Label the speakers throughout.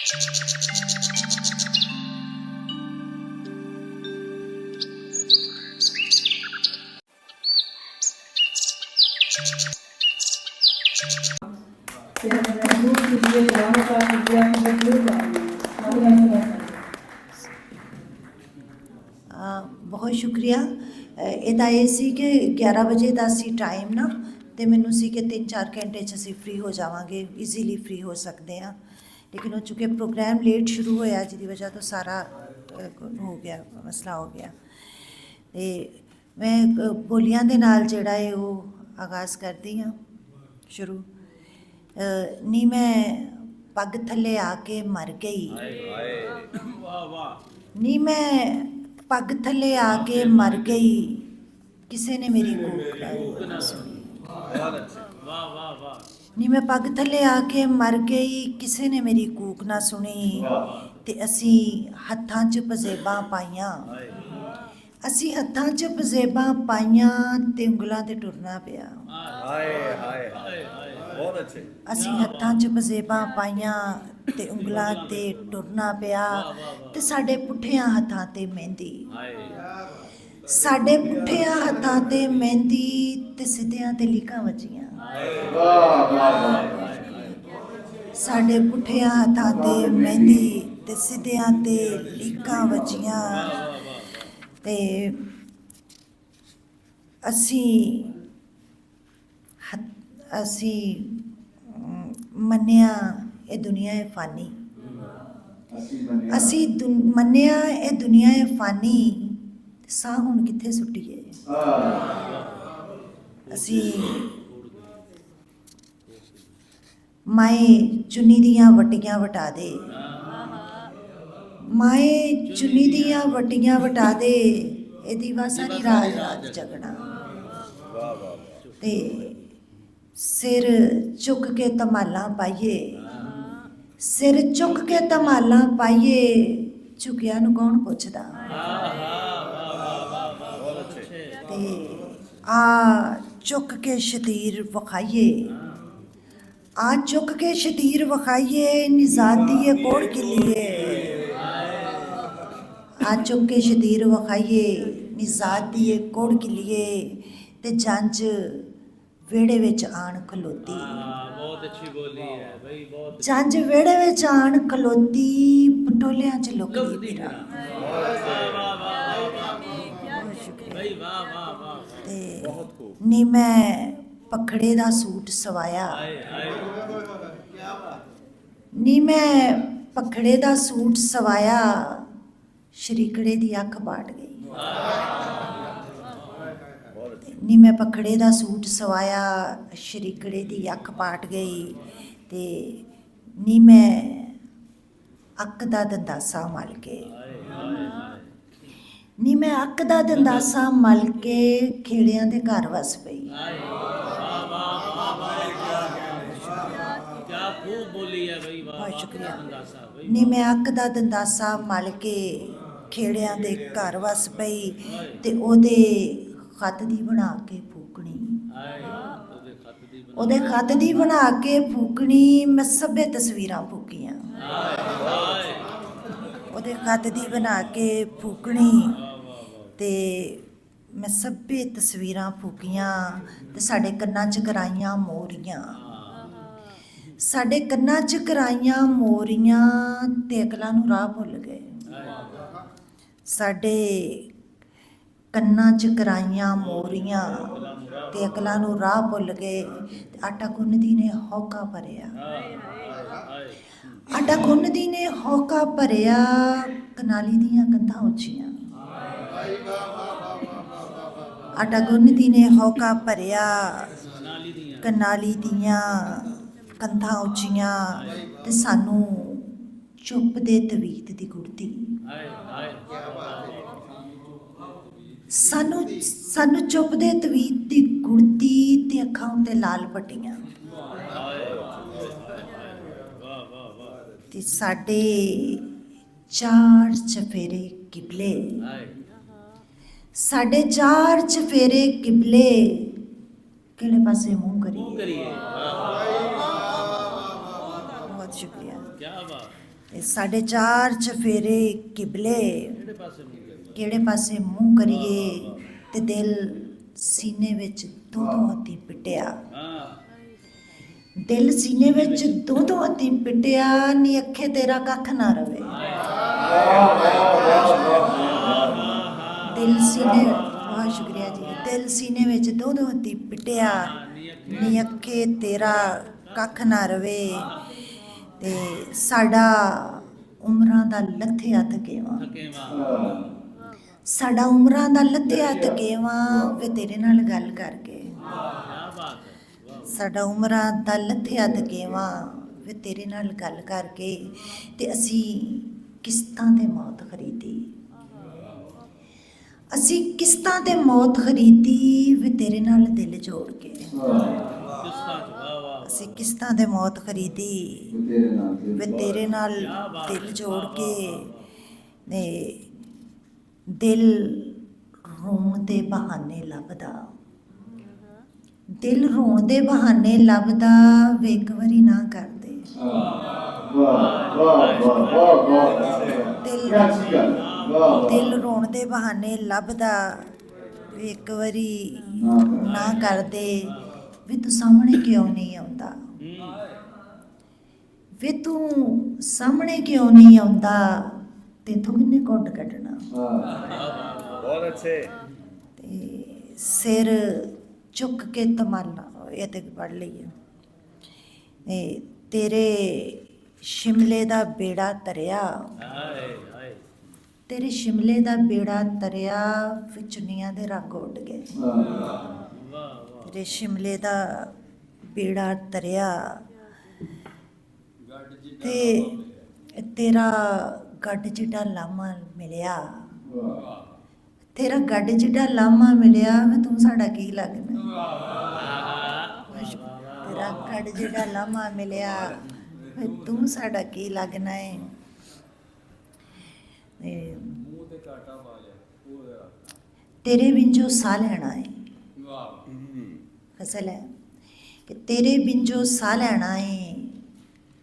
Speaker 1: बहुत शुक्रिया। ਇਹਦਾ ਇਹ ਸੀ ਕਿ 11 ਵਜੇ ਦਾ ਸੀ ਟਾਈਮ ਨਾ, ਅਤੇ ਮੈਨੂੰ ਸੀ ਕਿ 3-4 ਘੰਟੇ 'ਚ ਅਸੀਂ ਫ੍ਰੀ ਹੋ ਜਾਵਾਂਗੇ, ਈਜ਼ੀਲੀ ਫ੍ਰੀ ਹੋ ਸਕਦੇ ਹਾਂ। ਲੇਕਿਨ ਉਹ ਚੂँਕਿ ਪ੍ਰੋਗਰਾਮ ਲੇਟ ਸ਼ੁਰੂ ਹੋਇਆ, ਜਿਹਦੀ ਵਜ੍ਹਾ ਤੋਂ ਸਾਰਾ ਹੋ ਗਿਆ, ਮਸਲਾ ਹੋ ਗਿਆ। ਅਤੇ ਮੈਂ ਬੋਲੀਆਂ ਦੇ ਨਾਲ ਜਿਹੜਾ ਹੈ ਉਹ ਆਗਾਜ਼ ਕਰਦੀ ਹਾਂ। ਸ਼ੁਰੂ। ਨੀ ਮੈਂ ਪੱਗ ਥੱਲੇ ਆ ਕੇ ਮਰ ਗਈ, ਨੀ ਮੈਂ ਪੱਗ ਥੱਲੇ ਆ ਕੇ ਮਰ ਗਈ, ਕਿਸੇ ਨੇ ਮੇਰੀ ਕੂਕ ਨਾ ਸੁਣੀ। ਨੀ ਮੈਂ ਪੱਗ ਥੱਲੇ ਆ ਕੇ ਮਰ ਗਈ, ਕਿਸੇ ਨੇ ਮੇਰੀ ਕੂਕ ਨਾ ਸੁਣੀ। ਤੇ ਅਸੀਂ ਹੱਥਾਂ 'ਚ ਪਜ਼ੇਬਾਂ ਪਾਈਆਂ, ਅਸੀਂ ਹੱਥਾਂ 'ਚ ਪਜ਼ੇਬਾਂ ਪਾਈਆਂ, ਤੇ ਉਂਗਲਾਂ 'ਤੇ ਟੁਰਨਾ ਪਿਆ। ਅਸੀਂ ਹੱਥਾਂ 'ਚ ਪਜ਼ੇਬਾਂ ਪਾਈਆਂ, ਤੇ ਉਂਗਲਾਂ 'ਤੇ ਟੁਰਨਾ ਪਿਆ। ਤੇ ਸਾਡੇ ਪੁੱਠਿਆਂ ਹੱਥਾਂ 'ਤੇ ਮਹਿੰਦੀ, ਸਾਡੇ ਪੁੱਠਿਆਂ ਹੱਥਾਂ 'ਤੇ ਮਹਿੰਦੀ, ਤੇ ਸਿੱਧਿਆਂ 'ਤੇ ਲੀਕਾਂ ਵੱਜੀਆਂ। ਸਾਡੇ ਪੁੱਠਿਆਂ ਹੱਥਾਂ 'ਤੇ ਮਹਿੰਦੀ, ਤੇ ਸਿੱਧਿਆਂ 'ਤੇ ਲੀਕਾਂ ਵੱਜੀਆਂ। ਤੇ ਅਸੀਂ ਮੰਨਿਆ ਇਹ ਦੁਨੀਆ ਹੈ ਫਾਨੀ, ਅਸੀਂ ਮੰਨਿਆ ਇਹ ਦੁਨੀਆ ਹੈ ਫਾਨੀ, ਸਾਹ ਹੁਣ ਕਿੱਥੇ ਸੁੱਟੀਏ। ਅਸੀਂ ਮਾਏ ਚੁੰਨੀ ਦੀਆਂ ਵੱਟੀਆਂ ਵਟਾ ਦੇ, ਮਾਏ ਚੁੰਨੀ ਦੀਆਂ ਵੱਟੀਆਂ ਵਟਾ ਦੇ, ਇਹਦੀ ਵਾ ਸਾਰੀ ਰਾਤ ਰਾਤ ਜਗਣਾ। ਤੇ ਸਿਰ ਚੁੱਕ ਕੇ ਧਮਾਲਾਂ ਪਾਈਏ, ਸਿਰ ਚੁੱਕ ਕੇ ਧਮਾਲਾਂ ਪਾਈਏ, ਝੁਕਿਆ ਨੂੰ ਕੌਣ ਪੁੱਛਦਾ। ਤੇ ਆ ਚੁੱਕ ਕੇ ਸ਼ਤੀਰ ਵਿਖਾਈਏ, ਆ ਚੁੱਕ ਕੇ ਸ਼ਤੀਰ ਵਿਖਾਈਏ, ਨਿਜ਼ਾਤ ਦੀ ਇਹ ਕੋੜ ਕਿਲੀਏ। ਆ ਚੁੱਕ ਕੇ ਸ਼ਤੀਰ ਵਿਖਾਈਏ, ਨਿਜ਼ਾਤ ਦੀ ਇਹ ਕੋੜ ਕਿਲੀਏ। ਤੇ ਜੰਝ ਵਿਹੜੇ ਵਿੱਚ ਆਣ ਖਲੋਤੀ, ਬਹੁਤ ਅੱਛੀ ਬੋਲੀ ਹੈ ਬਈ, ਬਹੁਤ ਜੰਝ ਵਿਹੜੇ ਵਿੱਚ ਆਣ ਖਲੋਤੀ, ਪਟੋਲਿਆਂ 'ਚ ਲੁਕਦੀ ਮੇਰਾ। ਤੇ ਨੀ ਮੈਂ ਪਖੜੇ ਦਾ ਸੂਟ ਸਵਾਇਆ, ਨੀ ਮੈਂ ਪਖੜੇ ਦਾ ਸੂਟ ਸਵਾਇਆ, ਸ਼ਰੀਕੜੇ ਦੀ ਅੱਖ ਪਾਟ ਗਈ। ਨੀ ਮੈਂ ਪਖੜੇ ਦਾ ਸੂਟ ਸਵਾਇਆ, ਸ਼ਰੀਕੜੇ ਦੀ ਅੱਖ ਪਾਟ ਗਈ। ਤੇ ਨੀ ਮੈਂ ਅੱਕ ਦਾ ਦੰਦਾਸਾ ਮਲ ਕੇ, ਨੀ ਮੈਂ ਅੱਕ ਦਾ ਦੰਦਾਸਾ ਮਲ ਕੇ, ਖੇੜਿਆਂ ਦੇ ਘਰ ਵਸ ਪਈ। ਬਹੁਤ ਸ਼ੁਕਰੀਆ। ਨੀ ਮੈਂ ਅੱਕ ਦਾ ਦੰਦਾਸਾ ਮਲ ਕੇ, ਖੇੜਿਆਂ ਦੇ ਘਰ ਵਸ ਪਈ। ਤੇ ਉਹਦੇ ਖੱਤ ਦੀ ਬਣਾ ਕੇ ਫੂਕਣੀ, ਉਹਦੇ ਖੱਤ ਦੀ ਬਣਾ ਕੇ ਫੂਕਣੀ, ਮੈਂ ਸਭੇ ਤਸਵੀਰਾਂ ਫੂਕੀਆਂ। ਉਹਦੇ ਖੱਤ ਦੀ ਬਣਾ ਕੇ ਫੂਕਣੀ, ਤੇ ਮੈਂ ਸਭੇ ਤਸਵੀਰਾਂ ਫੂਕੀਆਂ। ਤੇ ਸਾਡੇ ਕੰਨਾਂ 'ਚ ਕਰਾਈਆਂ ਮੋਹਰੀਆਂ, ਸਾਡੇ ਕੰਨਾਂ 'ਚ ਕਰਾਈਆਂ ਮੋਹਰੀਆਂ, ਤੇ ਅਕਲਾਂ ਨੂੰ ਰਾਹ ਭੁੱਲ ਗਏ। ਸਾਡੇ ਕੰਨਾਂ 'ਚ ਕਰਾਈਆਂ ਮੋਹਰੀਆਂ, ਤੇ ਅਕਲਾਂ ਨੂੰ ਰਾਹ ਭੁੱਲ ਗਏ। ਤੇ ਆਟਾ ਗੁੰਨਦੀ ਨੇ ਹੌਕਾ ਭਰਿਆ, ਆਟਾ ਗੁੰਨਦੀ ਨੇ ਹੌਕਾ ਭਰਿਆ, ਕਨਾਲੀ ਦੀਆਂ ਕੰਧਾਂ ਉੱਚੀਆਂ। ਆਟਾ ਗੁੰਨਦੀ ਨੇ ਹੌਕਾ ਭਰਿਆ, ਕਨਾਲੀ ਦੀਆਂ ਕੰਧਾਂ ਉੱਚੀਆਂ। ਤੇ ਸਾਨੂੰ ਚੁੱਪ ਦੇ ਤਵੀਤ ਦੀ ਗੁੜਤੀ, ਸਾਨੂੰ ਚੁੱਪ ਦੇ ਤਵੀਤ ਦੀ ਗੁੜਤੀ, ਤੇ ਅੱਖਾਂ ਉੱਤੇ ਲਾਲ ਪੱਟੀਆਂ। ਤੇ ਸਾਡੇ 4 ਚਫੇਰੇ ਕਿਬਲੇ, ਸਾਡੇ 4 ਚਫੇਰੇ ਕਿਬਲੇ, ਕਿਹੜੇ ਪਾਸੇ ਮੂੰਹ ਕਰੀਏ। ਬਹੁਤ ਸ਼ੁਕਰੀਆ। ਤੇ ਸਾਡੇ ਚਾਰ ਚਫੇਰੇ ਕਿਬਲੇ, ਕਿਹੜੇ ਪਾਸੇ ਮੂੰਹ ਕਰੀਏ, ਤੇ ਦਿਲ ਸੀਨੇ ਵਿੱਚ ਦੋ ਦੋ ਹੱਥੀਂ ਪਿੱਟਿਆ, ਦਿਲ ਸੀਨੇ ਵਿੱਚ ਦੋ ਦੋ ਹੱਥੀਂ ਪਿੱਟਿਆ, ਨੀ ਅੱਖੇ ਤੇਰਾ ਕੱਖ ਨਾ ਰਵੇ। ਦਿਲ ਸੀਨੇ, ਬਹੁਤ ਸ਼ੁਕਰੀਆ ਜੀ, ਦਿਲ ਸੀਨੇ ਵਿੱਚ ਦੋ ਦੋ ਹੱਥੀਂ ਪਿੱਟਿਆ, ਨੀ ਅੱਖੇ ਤੇਰਾ ਕੱਖ ਨਾ ਰਵੇ। ਤੇ ਸਾਡਾ ਉਮਰਾਂ ਦਾ ਲੱਥਿਆ ਥਕੇਵਾਂ, ਸਾਡਾ ਉਮਰਾਂ ਦਾ ਲੱਥਿਆ ਥਕੇਵਾਂ ਵੇ ਤੇਰੇ ਨਾਲ ਗੱਲ ਕਰਕੇ, ਸਾਡਾ ਉਮਰਾਂ ਦਾ ਲੱਥਿਆ ਥਕੇਵਾਂ ਵੇ ਤੇਰੇ ਨਾਲ ਗੱਲ ਕਰਕੇ। ਤੇ ਅਸੀਂ ਕਿਸ਼ਤਾਂ 'ਤੇ ਮੌਤ ਖਰੀਦੀ, ਅਸੀਂ ਕਿਸ਼ਤਾਂ 'ਤੇ ਮੌਤ ਖਰੀਦੀ ਵੇ ਤੇਰੇ ਨਾਲ ਦਿਲ ਜੋੜ ਕੇ, ਅਸੀਂ ਕਿਸ਼ਤਾਂ 'ਤੇ ਮੌਤ ਖਰੀਦੀ ਵੇ ਤੇਰੇ ਨਾਲ ਦਿਲ ਜੋੜ ਕੇ। ਤੇ ਦਿਲ ਰੋਣ ਦੇ ਬਹਾਨੇ ਲੱਭਦਾ, ਦਿਲ ਰੋਣ ਦੇ ਬਹਾਨੇ ਲੱਭਦਾ ਵੇ ਇੱਕ ਵਾਰੀ ਨਾ ਕਰਦੇ। ਦਿਲ ਰੋਣ ਦੇ ਬਹਾਨੇ ਲੱਭਦਾ ਵੇ ਇੱਕ ਵਾਰੀ ਨਾ ਕਰਦੇ। ਵੇ ਤੂੰ ਸਾਹਮਣੇ ਕਿਉਂ ਨਹੀਂ ਆਉਂਦਾ, ਵੇ ਤੂੰ ਸਾਹਮਣੇ ਕਿਉਂ ਨਹੀਂ ਆਉਂਦਾ, ਤੈਥੋਂ ਕਿੰਨੇ ਘੁੱਟ ਕੱਢਣਾ।
Speaker 2: ਬਹੁਤ ਅੱਛੇ।
Speaker 1: ਤੇ ਸਿਰ ਚੁੱਕ ਕੇ ਤਮਾਲਾ, ਇਹ ਤੇ ਪੜ੍ਹ ਲਈਏ। ਤੇ ਤੇਰੇ ਸ਼ਿਮਲੇ ਦਾ ਬੇੜਾ ਤਰਿਆ, ਤੇਰੇ ਸ਼ਿਮਲੇ ਦਾ ਬੇੜਾ ਤਰਿਆ ਵੇ ਚੁੰਨੀਆਂ ਦੇ ਰੰਗ ਉੱਡ ਗਏ, ਤੇਰੇ ਸ਼ਿਮਲੇ ਦਾ ਬੇੜਾ ਤਰਿਆ। ਤੇ ਤੇਰਾ ਗੱਡ ਜਿੱਡਾ ਲਾਮਾ ਮਿਲਿਆ, ਤੇਰਾ ਗੱਡ ਜਿੱਡਾ ਲਾਮਾ ਮਿਲਿਆ ਵੇ ਤੂੰ ਸਾਡਾ ਕੀ ਲੱਗਣਾ। ਤੇਰਾ ਗੱਡ ਜਿੱਡਾ ਲਾਮਾ ਮਿਲਿਆ ਵੇ ਤੂੰ ਸਾਡਾ ਕੀ ਲੱਗਣਾ ਹੈ। ਤੇਰੇ ਬਿੰਜੋ ਸਾਹ ਲੈਣਾ ਹੈ, ਫਸਲ ਹੈ ਕਿ ਤੇਰੇ ਬਿੰਜੋ ਸਾਹ ਲੈਣਾ ਹੈ,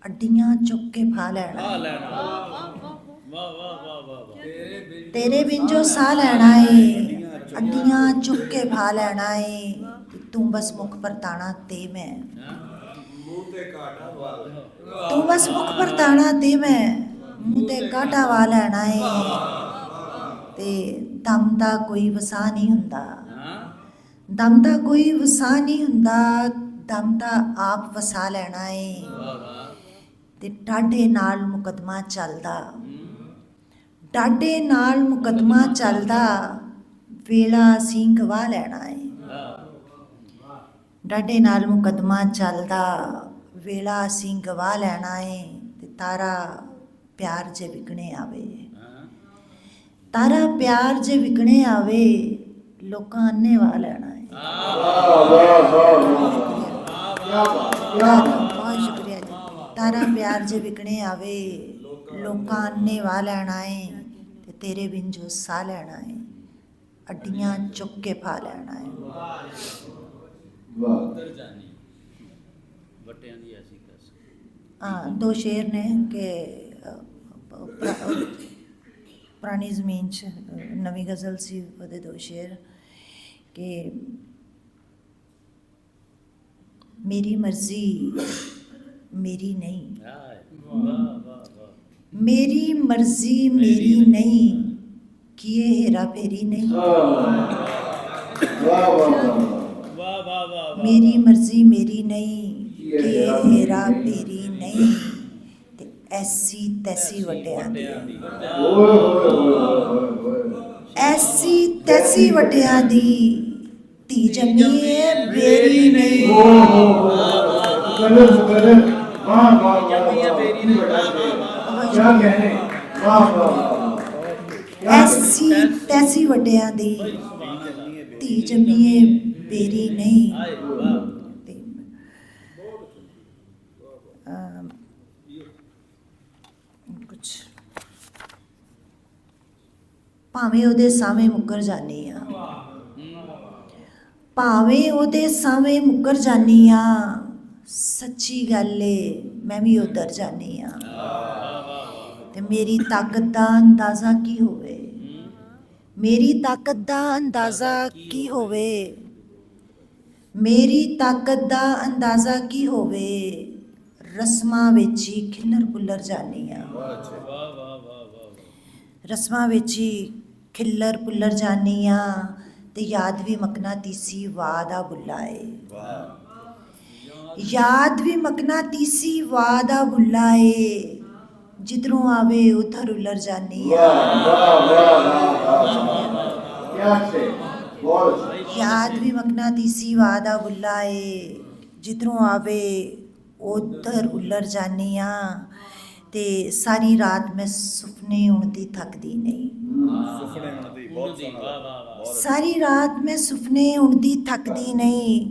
Speaker 1: ਅੱਡੀਆਂ ਚੁੱਕ ਕੇ ਫਾ ਲੈਣਾ ਹੈ। ਤੇਰੇ ਬਿੰਜੋ ਸਾਹ ਲੈਣਾ ਏ, ਅੱਡੀਆਂ ਚੁੱਕ ਕੇ ਫਾ ਲੈਣਾ ਏ, ਤੂੰ ਬਸ ਮੁਖ ਪਰਤਾਣਾ ਤੇ ਮੈਂ, ਤੂੰ ਬਸ ਮੁਖ ਪਰਤਾਣਾ ਤੇ ਮੈਂ, ਮੂੰਹ ਤੇ ਕਾਂਟਾ ਵਾ ਲੈਣਾ ਏ। ਤੇ ਦਮ ਦਾ ਕੋਈ ਵਸਾ ਨਹੀਂ ਹੁੰਦਾ, ਦਮ ਦਾ ਕੋਈ ਵਸਾ ਨਹੀਂ ਹੁੰਦਾ, ਦਮ ਦਾ ਆਪ ਵਸਾ ਲੈਣਾ ਏ। ਤੇ ਟਾਢੇ ਨਾਲ ਮੁਕੱਦਮਾ ਚੱਲਦਾ, ਡਾਢੇ ਨਾਲ ਮੁਕੱਦਮਾ ਚੱਲਦਾ, ਵੇਲਾ ਅਸੀਂ ਗਵਾ ਲੈਣਾ ਏ। ਡਾਢੇ ਨਾਲ ਮੁਕੱਦਮਾ ਚੱਲਦਾ, ਵੇਲਾ ਅਸੀਂ ਗਵਾ ਲੈਣਾ ਏ। ਤੇ ਤਾਰਾ ਪਿਆਰ ਜੇ ਵਿਕਣੇ ਆਵੇ, ਤਾਰਾ ਪਿਆਰ ਜੇ ਵਿਕਣੇ ਆਵੇ, ਲੋਕਾਂ ਅੰਨੇ ਵਾ ਲੈਣਾ ਏ। ਬਹੁਤ ਸ਼ੁਕਰੀਆ ਜੀ। ਤਾਰਾ ਪਿਆਰ ਜੇ ਵਿਕਣੇ ਆਵੇ, ਲੋਕਾਂ ਅੰਨੇ ਵਾ ਲੈਣਾ ਏ। ਤੇ ਤੇਰੇ ਬਿਨ ਜੋ ਸਾਹ ਲੈਣਾ ਏ, ਅੱਡੀਆਂ ਚੁੱਕ ਕੇ ਫਾ ਲੈਣਾ ਏ। ਹਾਂ, ਦੋ ਸ਼ੇਰ ਨੇ ਕਿ ਪੁਰਾਣੀ ਜ਼ਮੀਨ 'ਚ ਨਵੀਂ ਗਜ਼ਲ ਸੀ, ਉਹਦੇ ਦੋ ਸ਼ੇਰ ਕਿ ਮੇਰੀ ਮਰਜ਼ੀ ਮੇਰੀ ਨਹੀਂ, ਮੇਰੀ ਮਰਜ਼ੀ ਮੇਰੀ ਨਹੀਂ, ਕੀਏ ਹੇਰਾ ਫੇਰੀ ਨਹੀਂ। ਮੇਰੀ ਮਰਜ਼ੀ ਮੇਰੀ ਨਹੀਂ, ਕੀਏ ਹੇਰਾ ਫੇਰੀ ਨਹੀਂ। ਤੇ ਐਸੀ ਤੈਸੀ ਵੱਡਿਆਂ ਦੀ, ਐਸੀ ਤੈਸੀ ਵੱਡਿਆਂ ਦੀ ਧੀ ਜੰਮੀ ਏ ਬੇਰੀ ਨਹੀਂ। ਐਸੀ ਤੈਸੀ ਵੱਡਿਆਂ ਦੀ ਧੀ ਜੰਮੀ ਏ ਬੇਰੀ ਨਹੀਂ। ਕੁਛ ਭਾਵੇਂ ਉਹਦੇ ਸਾਵੇਂ ਮੁੱਕਰ ਜਾਨੀ ਆ, ਭਾਵੇਂ ਉਹਦੇ ਸਾਵੇਂ ਮੁੱਕਰ ਜਾਨੀ ਆ, ਸੱਚੀ ਗੱਲ ਏ ਮੈਂ ਵੀ ਉਧਰ ਜਾਨੀ ਆ। ਤੇ ਮੇਰੀ ਤਾਕਤ ਦਾ ਅੰਦਾਜ਼ਾ ਕੀ ਹੋਵੇ, ਮੇਰੀ ਤਾਕਤ ਦਾ ਅੰਦਾਜ਼ਾ ਕੀ ਹੋਵੇ, ਮੇਰੀ ਤਾਕਤ ਦਾ ਅੰਦਾਜ਼ਾ ਕੀ ਹੋਵੇ, ਰਸਮਾਂ ਵਿੱਚ ਹੀ ਖਿੱਲਰ ਪੁੱਲਰ ਜਾਨੀ ਆ, ਰਸਮਾਂ ਵਿੱਚ ਹੀ ਖਿੱਲਰ ਪੁੱਲਰ ਜਾਨੀ ਆ ਤੇ ਯਾਦ ਵੀ ਮਕਨਾਤੀਸੀ ਵਾਹ ਦਾ ਬੁੱਲਾ ਏ, ਯਾਦ ਵੀ ਮਕਨਾਤੀਸੀ ਵਾਹ ਦਾ ਬੁੱਲਾ ਏ, ਜਿੱਧਰੋਂ ਆਵੇ ਉਧਰ ਉਲਰ ਜਾਨੀ ਆ, ਯਾਦ ਵੀ ਮਕਨਾਤੀਸੀ ਵਾਹ ਦਾ ਬੁੱਲਾ ਏ, ਜਿੱਧਰੋਂ ਆਵੇ ਉਧਰ ਉਲਰ ਜਾਨੀ ਆ ਤੇ ਸਾਰੀ ਰਾਤ ਮੈਂ ਸੁਪਨੇ ਉਣਦੀ ਥੱਕਦੀ ਨਹੀਂ,
Speaker 2: ਸੁਪਨੇ ਉਣਦੀ ਬਹੁਤ ਸੋਹਣਾ,
Speaker 1: ਸਾਰੀ ਰਾਤ ਮੈਂ ਸੁਪਨੇ ਉਣਦੀ ਥੱਕਦੀ ਨਹੀਂ,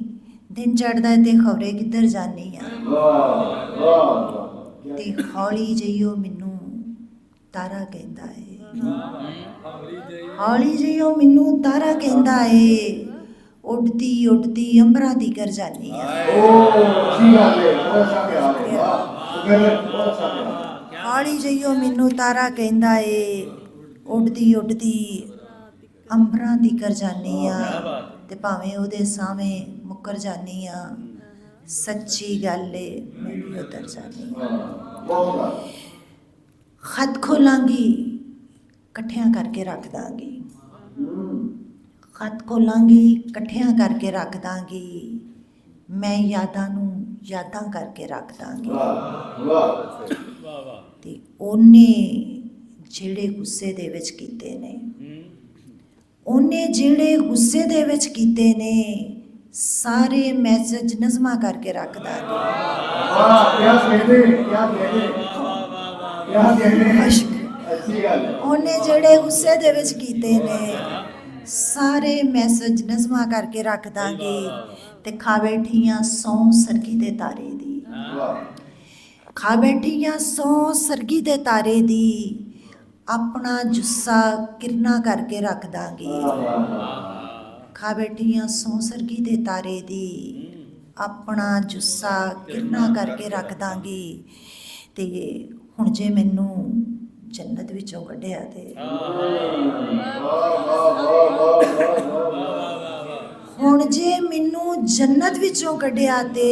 Speaker 1: ਦਿਨ ਚੜ੍ਹਦਾ ਤੇ ਖਬਰੇ ਕਿੱਧਰ ਜਾਨੀ ਆ, ਤੇ ਹੌਲੀ ਜਿਹੀ ਉਹ ਮੈਨੂੰ ਤਾਰਾ ਕਹਿੰਦਾ ਏ, ਹੌਲੀ ਜਿਹੀ ਉਹ ਮੈਨੂੰ ਤਾਰਾ ਕਹਿੰਦਾ ਏ, ਉੱਡਦੀ ਉੱਡਦੀ ਅੰਬਰਾਂ ਦੀ ਕਰ ਜਾਨੀ ਆ, ਹੌਲੀ ਜਿਹੀ ਉਹ ਮੈਨੂੰ ਤਾਰਾ ਕਹਿੰਦਾ ਏ, ਉੱਡਦੀ ਉੱਡਦੀ ਅੰਬਰਾਂ ਦੀ ਕਰ ਜਾਨੀ ਆ ਤੇ ਭਾਵੇਂ ਉਹਦੇ ਸਾਹਮਣੇ ਮੁੱਕਰ ਜਾਨੀ ਆ, ਸੱਚੀ ਗੱਲ ਏ ਮੈਂ ਵੀ ਉਤਰ ਜਾਨੀ ਆ, ਖਤ ਖੋਲਾਂਗੀ ਇਕੱਠਿਆਂ ਕਰਕੇ ਰੱਖ ਦਾਂਗੀ, ਖਤ ਖੋਲਾਂਗੀ ਇਕੱਠਿਆਂ ਕਰਕੇ ਰੱਖ ਦਾਂਗੀ, ਮੈਂ ਯਾਦਾਂ ਨੂੰ ਯਾਦਾਂ ਕਰਕੇ ਰੱਖ ਦਾਂਗੀ, ਤੇ ਉਹਨੇ ਜਿਹੜੇ ਗੁੱਸੇ ਦੇ ਵਿੱਚ ਕੀਤੇ ਨੇ, ਉਹਨੇ ਜਿਹੜੇ ਗੁੱਸੇ ਦੇ ਵਿੱਚ ਕੀਤੇ ਨੇ ਸਾਰੇ ਮੈਸੇਜ ਨਜ਼ਮਾਂ ਕਰਕੇ ਰੱਖ ਦਾਂਗੀ, ਉਹਨੇ ਜਿਹੜੇ ਗੁੱਸੇ ਦੇ ਵਿੱਚ ਕੀਤੇ ਨੇ ਸਾਰੇ ਮੈਸੇਜ ਨਜ਼ਮਾਂ ਕਰਕੇ ਰੱਖ ਦਾਂਗੀ, ਤੇ ਖਾ ਬੈਠੀਆਂ ਸੌਂ ਸਰਗੀ ਦੇ ਤਾਰੇ ਦੀ, ਖਾ ਬੈਠੀਆਂ ਸੌਂ ਸਰਗੀ ਦੇ ਤਾਰੇ ਦੀ, ਆਪਣਾ ਜੁੱਸਾ ਕਿਰਨਾ ਕਰਕੇ ਰੱਖ ਦਾਂਗੀ, ਖਾ ਬੈਠੀਆਂ ਸੌਂ ਸਰਗੀ ਦੇ ਤਾਰੇ ਦੀ, ਆਪਣਾ ਜੁੱਸਾ ਕਿਰਨਾ ਕਰਕੇ ਰੱਖ ਦਾਂਗੀ, ਤੇ ਹੁਣ ਜੇ ਮੈਨੂੰ ਜੰਨਤ ਵਿੱਚੋਂ ਕੱਢਿਆ ਤੇ ਹੁਣ ਜੇ ਮੈਨੂੰ ਜੰਨਤ ਵਿੱਚੋਂ ਕੱਢਿਆ ਤੇ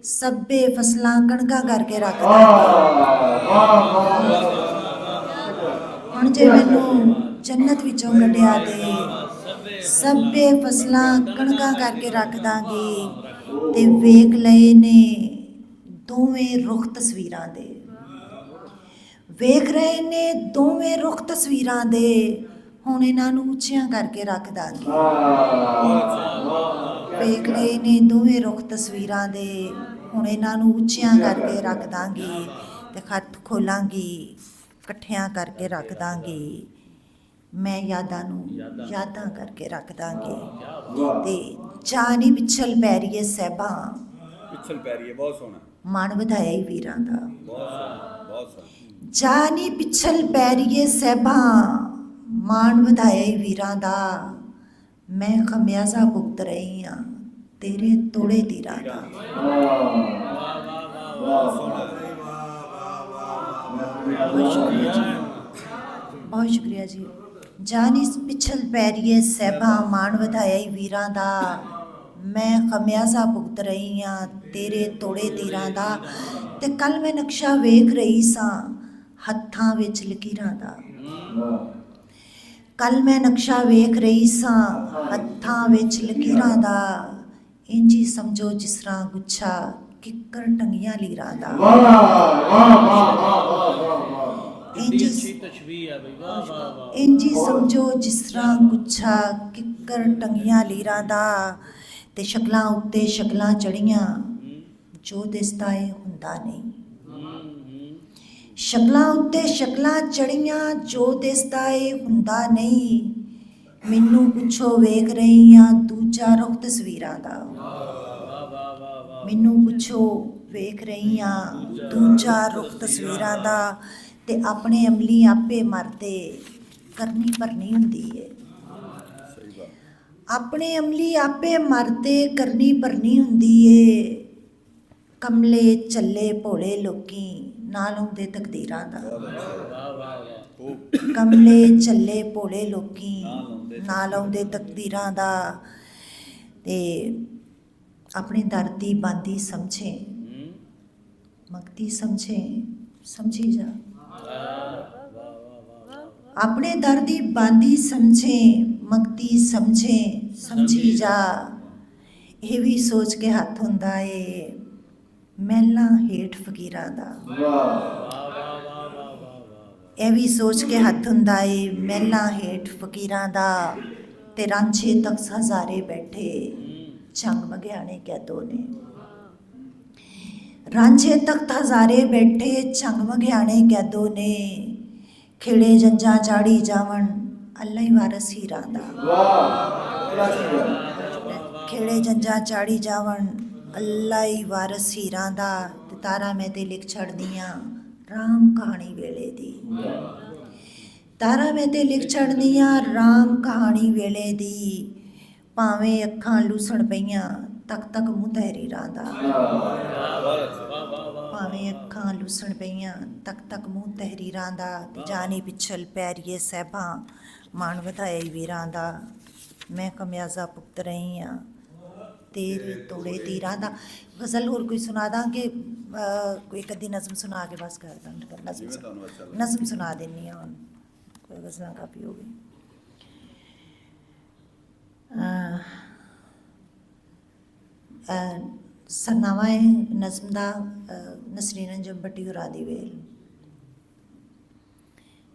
Speaker 1: ਸਭੇ ਫਸਲਾਂ ਕਣਕਾਂ ਕਰਕੇ ਰੱਖ ਦਾਂਗੀ, ਹੁਣ ਜੇ ਮੈਨੂੰ ਜੰਨਤ ਵਿੱਚੋਂ ਕੱਢਿਆ ਤੇ ਸਭੇ ਫਸਲਾਂ ਕਣਕਾਂ ਕਰਕੇ ਰੱਖ ਦਾਂਗੀ, ਤੇ ਵੇਖ ਲਏ ਨੇ ਦੋਵੇਂ ਰੁੱਖ ਤਸਵੀਰਾਂ ਦੇ, ਵੇਖ ਰਹੇ ਨੇ ਦੋਵੇਂ ਰੁੱਖ ਤਸਵੀਰਾਂ ਦੇ, ਹੁਣ ਇਹਨਾਂ ਨੂੰ ਉੱਚੀਆਂ ਕਰਕੇ ਰੱਖ ਦਾਂਗੀ, ਵੇਖ ਲਏ ਨੇ ਦੋਵੇਂ ਰੁੱਖ ਤਸਵੀਰਾਂ ਦੇ, ਹੁਣ ਇਹਨਾਂ ਨੂੰ ਉੱਚੀਆਂ ਕਰਕੇ ਰੱਖ ਦਾਂਗੀ, ਤੇ ਖਤ ਖੋਲਾਂਗੀ ਇਕੱਠਿਆਂ ਕਰਕੇ ਰੱਖ ਦਾਂਗੀ, ਮੈਂ ਯਾਦਾਂ ਨੂੰ ਯਾਦਾਂ ਕਰਕੇ ਰੱਖ ਦਾਂਗੀ, ਤੇ ਜਾਨੀ ਪਿੱਛਲ ਪੈਰੀਏ ਸਹਿਬਾਂ,
Speaker 2: ਪਿੱਛਲ ਪੈਰੀਏ ਬਹੁਤ ਸੋਹਣਾ,
Speaker 1: ਮਨ ਵਧਾਇਆ ਵੀਰਾਂ ਦਾ,
Speaker 2: ਬਹੁਤ ਸੋਹਣਾ, ਬਹੁਤ ਸੋਹਣਾ,
Speaker 1: ਜਾਨੀ ਪਿੱਛਲ ਪੈਰੀਏ ਸਹਿਬਾਂ, ਮਾਣ ਵਧਾਇਆ ਵੀਰਾਂ ਦਾ, ਮੈਂ ਖਮਿਆਜ਼ਾ ਭੁਗਤ ਰਹੀ ਹਾਂ ਤੇਰੇ ਤੋੜੇ ਤੀਰਾਂ ਦਾ, ਬਹੁਤ ਸ਼ੁਕਰੀਆ ਜੀ, ਬਹੁਤ ਸ਼ੁਕਰੀਆ ਜੀ, ਜਾਨੀ ਪਿੱਛਲ ਪੈਰੀਏ ਸਹਿਬਾਂ, ਮਾਣ ਵਧਾਇਆ ਵੀਰਾਂ ਦਾ, ਮੈਂ ਖਮਿਆਜ਼ਾ ਭੁਗਤ ਰਹੀ ਹਾਂ ਤੇਰੇ ਤੋੜੇ ਤੀਰਾਂ ਦਾ, ਤੇ ਕੱਲ ਮੈਂ ਨਕਸ਼ਾ ਵੇਖ ਰਹੀ ਸਾਂ ਹੱਥਾਂ ਵਿੱਚ ਲਕੀਰਾਂ ਦਾ, ਕੱਲ ਮੈਂ ਨਕਸ਼ਾ ਵੇਖ ਰਹੀ ਸਾਂ ਹੱਥਾਂ ਵਿੱਚ ਲਕੀਰਾਂ ਦਾ, ਇੰਜੀ ਸਮਝੋ ਜਿਸ ਤਰ੍ਹਾਂ ਗੁੱਛਾ ਕਿੱਕਰ ਟੰਗੀਆਂ ਲੀਰਾਂ ਦਾ, ਇੰਜੀ ਸਮਝੋ ਜਿਸ ਤਰ੍ਹਾਂ ਗੁੱਛਾ ਕਿੱਕਰ ਟੰਗੀਆਂ ਲੀਰਾਂ ਦਾ, ਤੇ ਸ਼ਕਲਾਂ ਉੱਤੇ ਸ਼ਕਲਾਂ ਚੜੀਆਂ ਜੋ ਦਿਸਦਾ ਏ ਹੁੰਦਾ ਨਹੀਂ, ਸ਼ਕਲਾਂ ਉੱਤੇ ਸ਼ਕਲਾਂ ਚੜੀਆਂ ਜੋ ਦਿਸਦਾ ਏ ਹੁੰਦਾ ਨਹੀਂ, ਮੈਨੂੰ ਪੁੱਛੋ ਵੇਖ ਰਹੀ ਹਾਂ ਦੂਜਾ ਰੁੱਖ ਤਸਵੀਰਾਂ ਦਾ, ਮੈਨੂੰ ਪੁੱਛੋ ਵੇਖ ਰਹੀ ਹਾਂ ਦੂਜਾ ਰੁੱਖ ਤਸਵੀਰਾਂ ਦਾ, ਤੇ ਆਪਣੇ ਅਮਲੀ ਆਪੇ ਮਰਦੇ ਕਰਨੀ ਭਰਨੀ ਹੁੰਦੀ ਏ, ਆਪਣੇ ਅਮਲੀ ਆਪੇ ਮਰਦੇ ਕਰਨੀ ਭਰਨੀ ਹੁੰਦੀ ਏ, ਕਮਲੇ ਚੱਲੇ ਭੋਲੇ ਲੋਕੀ ਨਾਲ ਆਉਂਦੇ ਤਕਦੀਰਾਂ ਦਾ।
Speaker 2: ਬਹੁਤ ਅੱਛਾ
Speaker 3: ਵਾਹ ਵਾਹ ਵਾਹ
Speaker 2: ਖੂਬ
Speaker 1: ਕਮਲੇ ਚੱਲੇ ਭੋਲੇ ਲੋਕੀ
Speaker 2: ਨਾਲ
Speaker 1: ਨਾਲ ਆਉਂਦੇ ਤਕਦੀਰਾਂ ਦਾ। ਤੇ ਆਪਣੇ ਦਰ ਦੀ ਬਾਂਦੀ ਸਮਝੇ ਮੰਗਤੀ ਸਮਝੇ ਸਮਝੀ ਜਾ। ਆਪਣੇ ਦਰ ਦੀ ਬਾਂਦੀ ਸਮਝੇ ਮੰਗਤੀ ਸਮਝੇ ਸਮਝੀ ਜਾ। ਇਹ ਵੀ ਸੋਚ ਕੇ ਹੱਥ ਹੁੰਦਾ ਏ ਮਹਿਲਾਂ ਹੇਠ ਫਕੀਰਾਂ ਦਾ। ਇਹ ਵੀ ਸੋਚ ਕੇ ਹੱਥ ਹੁੰਦਾ ਏ ਮਹਿਲਾਂ ਹੇਠ ਫਕੀਰਾਂ ਦਾ। ਤੇ ਰਾਂਝੇ ਤਖਤ ਹਜ਼ਾਰੇ ਬੈਠੇ ਚੰਗ ਮਗਿਆਣੇ ਕੈਦੋ ਨੇ। ਰਾਂਝੇ ਤਖਤ ਹਜ਼ਾਰੇ ਬੈਠੇ ਚੰਗ ਮਗਿਆਣੇ ਕੈਦੋ ਨੇ। ਖਿੜੇ ਜੰਜਾਂ ਚਾੜੀ ਜਾਵਣ ਅੱਲਾ ਹੀ ਵਾਰਸ ਹੀਰਾਂ ਦਾ। ਖਿੜੇ ਜੰਜਾਂ ਚਾੜੀ ਜਾਵਣ ਅੱਲਾ ਹੀ ਵਾਰਸ ਹੀਰਾਂ ਦਾ। ਤੇ ਤਾਰਾ ਮੈਂ ਤੇ ਲਿਖ ਛੱਡਦੀਆਂ ਰਾਮ ਕਹਾਣੀ ਵੇਲੇ ਦੀ। ਤਾਰਾ ਮੈਂ ਤੇ ਲਿਖ ਛੱਡਦੀਆਂ ਰਾਮ ਕਹਾਣੀ ਵੇਲੇ ਦੀ। ਭਾਵੇਂ ਅੱਖਾਂ ਲੂਸਣ ਪਈਆਂ ਤੱਕ ਤੱਕ ਮੂੰਹ ਤਹਿਰੀਰਾਂ ਦਾ। ਭਾਵੇਂ ਅੱਖਾਂ ਲੂਸਣ ਪਈਆਂ ਤੱਕ ਤੱਕ ਮੂੰਹ ਤਹਿਰੀਰਾਂ ਦਾ। ਤੇ ਜਾਨੀ ਪਿੱਛਲ ਪੈਰੀਏ ਸਹਿਬਾਂ ਮਾਣ ਵਧਾਏ ਵੀਰਾਂ ਦਾ। ਮੈਂ ਕਮਿਆਜ਼ਾ ਭੁਗਤ ਰਹੀ ਹਾਂ ਤੇਰੇ ਤੋੜੇ ਤੀਰਾਂ ਦਾ। ਗਜ਼ਲ ਹੋਰ ਕੋਈ ਸੁਣਾ ਦਾਂਗੇ? ਕੋਈ ਇੱਕ ਅੱਧੀ ਨਜ਼ਮ ਸੁਣਾ ਕੇ ਬਸ ਕਰ ਦਾਂ। ਨਜ਼ਮ ਸੁਣਾ ਦਿੰਦੀ ਹਾਂ ਹੁਣ। ਕੋਈ ਗਜ਼ਲਾਂ ਕਾਫੀ ਹੋ ਗਈ। ਸਰਨਾਮਾ ਹੈ ਨਜ਼ਮ ਦਾ ਨਸਰੀਨ ਅੰਜਮ ਭੱਟੀ ਹੋਰਾਂ ਦੀ ਵੇਲ।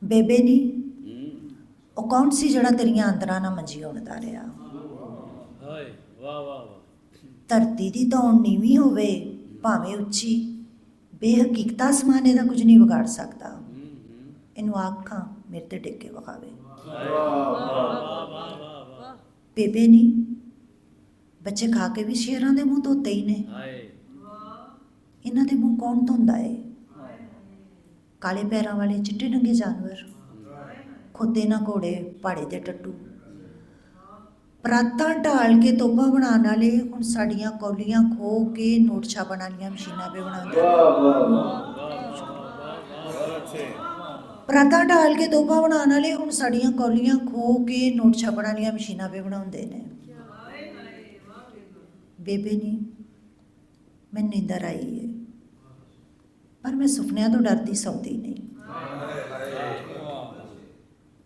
Speaker 1: ਬੇਬੇ ਨੀ ਉਹ ਕੌਣ ਸੀ ਜਿਹੜਾ ਤੇਰੀਆਂ ਅੰਦਰਾਂ ਨਾਲ ਮੰਜੀ ਉਣਦਾ ਰਿਹਾ।
Speaker 3: ਹਾਏ ਵਾਹ ਵਾਹ ਵਾਹ
Speaker 1: ਧਰਤੀ ਦੀ ਧੌਣ ਨੀਵੀਂ ਹੋਵੇ ਭਾਵੇਂ ਉੱਚੀ ਬੇਹਕੀਕਤਾ ਅਸਮਾਨੇ ਦਾ ਕੁਝ ਨਹੀਂ ਵਿਗਾੜ ਸਕਦਾ। ਇਹਨੂੰ ਆਖਾਂ ਮੇਰੇ ਤੇ ਡਿੱਗ ਕੇ ਵਿਖਾਵੇ। ਬੇਬੇ ਨੀ ਬੱਚੇ ਖਾ ਕੇ ਵੀ ਸ਼ੇਰਾਂ ਦੇ ਮੂੰਹ ਧੋਤੇ ਹੀ ਨੇ। ਇਹਨਾਂ ਦੇ ਮੂੰਹ ਕੌਣ ਧੋਂਦਾ ਏ? ਕਾਲੇ ਪੈਰਾਂ ਵਾਲੇ ਚਿੱਟੇ ਨੰਗੇ ਜਾਨਵਰ ਖੁੱਦੇ ਨਾ ਘੋੜੇ ਪਹਾੜੇ ਦੇ ਟੱਟੂ। ਪਰਾਤਾਂ ਢਾਲ ਕੇ ਤੋਪਾਂ ਬਣਾਉਣ ਵਾਲੇ ਹੁਣ ਸਾਡੀਆਂ ਕੌਲੀਆਂ ਖੋ ਕੇ ਨੋਟ ਛਾਪਣ ਵਾਲੀਆਂ ਮਸ਼ੀਨਾਂ 'ਤੇ ਬਣਾਉਂਦੇ। ਪਰਾਤਾਂ ਢਾਲ ਕੇ ਤੋਪਾਂ ਬਣਾਉਣ ਵਾਲੇ ਹੁਣ ਸਾਡੀਆਂ ਕੌਲੀਆਂ ਖੋ ਕੇ ਨੋਟ ਛਾਪਣ ਵਾਲੀਆਂ ਮਸ਼ੀਨਾਂ 'ਤੇ ਬਣਾਉਂਦੇ ਨੇ। ਬੇਬੇ ਨੀ ਮੈਨੂੰ ਨੀਂਦਰ ਆਈ ਹੈ ਪਰ ਮੈਂ ਸੁਪਨਿਆਂ ਤੋਂ ਡਰਦੀ ਸੌਂਦੀ ਨਹੀਂ।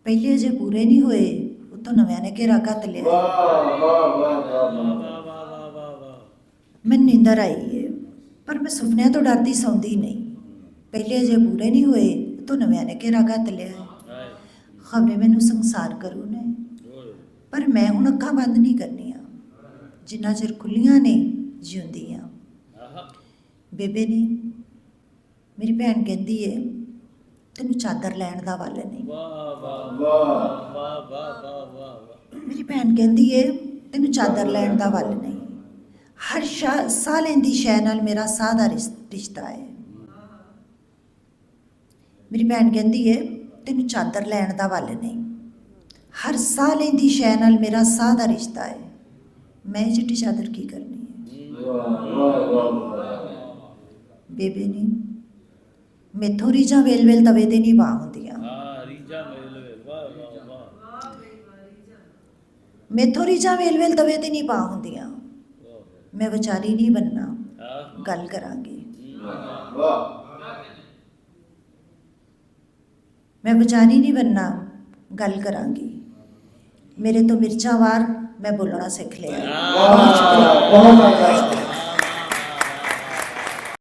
Speaker 1: ਪਹਿਲੇ ਜੇ ਪੂਰੇ ਨਹੀਂ ਹੋਏ ਉੱਤੋਂ ਨਵਿਆਂ ਨੇ ਘੇਰਾ ਘੱਤ ਲਿਆ। ਮੈਨੂੰ ਨੀਂਦਰ ਆਈ ਹੈ ਪਰ ਮੈਂ ਸੁਪਨਿਆਂ ਤੋਂ ਡਰਦੀ ਸੌਂਦੀ ਨਹੀਂ। ਪਹਿਲੇ ਜੇ ਪੂਰੇ ਨਹੀਂ ਹੋਏ ਉੱਤੋਂ ਨਵਿਆਂ ਨੇ ਘੇਰਾ ਘੱਤ ਲਿਆ। ਖਬਰੇ ਮੈਨੂੰ ਸੰਸਾਰ ਕਰੂ ਨੇ ਪਰ ਮੈਂ ਹੁਣ ਅੱਖਾਂ ਬੰਦ ਨਹੀਂ ਕਰਨੀਆਂ ਜਿੰਨਾ ਚਿਰ ਖੁੱਲੀਆਂ ਨੇ ਜਿਉਂਦੀਆਂ। ਬੇਬੇ ਨੀ ਮੇਰੀ ਭੈਣ ਕਹਿੰਦੀ ਏ ਤੈਨੂੰ ਚਾਦਰ ਲੈਣ ਦਾ ਵੱਲ ਨਹੀਂ। ਮੇਰੀ ਭੈਣ ਕਹਿੰਦੀ ਏ ਤੈਨੂੰ ਚਾਦਰ ਲੈਣ ਦਾ ਵੱਲ ਨਹੀਂ। ਹਰ ਸਾਹ ਲੈਂਦੀ ਸ਼ੈ ਨਾਲ ਮੇਰਾ ਸਾਹ ਦਾ ਰਿਸ਼ਤਾ ਹੈ। ਮੇਰੀ ਭੈਣ ਕਹਿੰਦੀ ਏ ਤੈਨੂੰ ਚਾਦਰ ਲੈਣ ਦਾ ਵੱਲ ਨਹੀਂ। ਹਰ ਸਾਹ ਲੈਂਦੀ ਸ਼ੈ ਨਾਲ ਮੇਰਾ ਸਾਹ ਦਾ ਰਿਸ਼ਤਾ ਹੈ। ਮੈਂ ਚਿੱਟੀ ਚਾਦਰ ਕੀ ਕਰਨੀ ਹੈ? ਬੇਬੇ ਨੀ ਮੈਥੋਂ ਰੀਝਾਂ ਵੇਲ ਵੇਲ ਤਵੇ ਤੇ ਨਹੀਂ ਵਾਹ ਹੁੰਦੀਆਂ। ਮੈਥੋਂ ਰੀਝਾਂ ਵੇਲ ਵੇਲ ਤਵੇ ਤੇ ਨਹੀਂ ਵਾਹ ਹੁੰਦੀਆਂ। ਮੈਂ ਵਿਚਾਰੀ ਨਹੀਂ ਬਣਨਾ ਗੱਲ ਕਰਾਂਗੀ। ਮੈਂ ਵਿਚਾਰੀ ਨਹੀਂ ਬਣਨਾ ਗੱਲ ਕਰਾਂਗੀ। ਮੇਰੇ ਤੋਂ ਮਿਰਚਾਂ ਵਾਰ ਮੈਂ ਬੋਲਣਾ ਸਿੱਖ ਲਿਆ। ਬਹੁਤ ਸ਼ੁਕਰੀਆ।